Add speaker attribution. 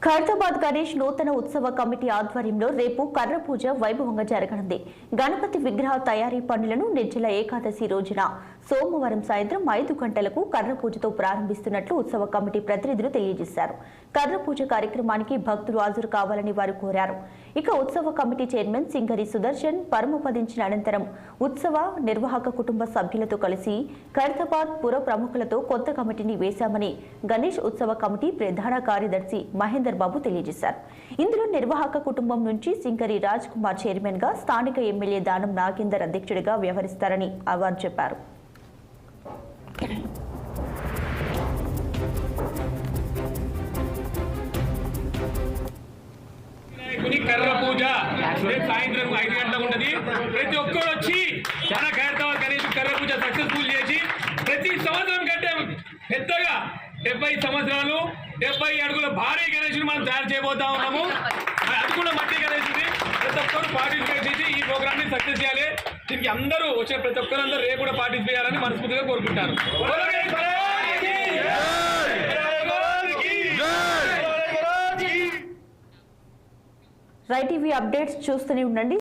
Speaker 1: ఖైరతాబాద్ గణేష్ నూతన ఉత్సవ కమిటీ ఆధ్వర్యంలో రేపు కర్ర పూజ వైభవంగా జరగనుంది. గణపతి విగ్రహ తయారీ పనులను నిర్జల ఏకాదశి రోజున సోమవారం సాయంత్రం 5 గంటలకు కర్ర పూజతో ప్రారంభిస్తున్నట్లు ఉత్సవ కమిటీ ప్రతినిధులు తెలియజేశారు. కర్ర పూజ కార్యక్రమానికి భక్తులు హాజరు కావాలని వారు కోరారు. ఇక ఉత్సవ కమిటీ చైర్మన్ సింగరి సుదర్శన్ పరమపదించిన అనంతరం ఉత్సవ నిర్వాహక కుటుంబ సభ్యులతో కలిసి ఖైరతాబాద్ పుర ప్రముఖులతో కొత్త కమిటీని వేశామని గణేష్ ఉత్సవ కమిటీ ప్రధాన కార్యదర్శి మహేందర్ బాబు తెలియజేశారు. ఇందులో నిర్వాహక కుటుంబం నుంచి సింగరి రాజ్ కుమార్ చైర్మన్ గా, స్థానిక ఎమ్మెల్యే దానం నాగేందర్ అధ్యక్షుడిగా వ్యవహరిస్తారని వారు చెప్పారు.
Speaker 2: కర్ర పూజ సాయంత్రం 5 గంటలకు ఉంటది. ప్రతి ఒక్కరు వచ్చి మన ఖైరతాబాద్ గణేష్ కర్ర పూజ సక్సెస్ఫుల్ చేసి ప్రతి సంవత్సరం కంటే పెద్దగా 70 సంవత్సరాలు 70 అడుగుల భారీ గణేషుని మనం తయారు చేయబోతా ఉన్నాము. అది కూడా మట్టి గణేషుని ప్రతి ఒక్కరు పార్టిసిపేట్ చేసి ఈ ప్రోగ్రామ్ ని సక్సెస్ చేయాలి. దీనికి అందరూ వచ్చిన ప్రతి ఒక్కరు రేపు కూడా పార్టిసిపేట్ చేయాలని మనస్ఫూర్తిగా కోరుకుంటాను.
Speaker 1: రైట్ టీవీ అప్డేట్స్ చూస్తూనే ఉండండి.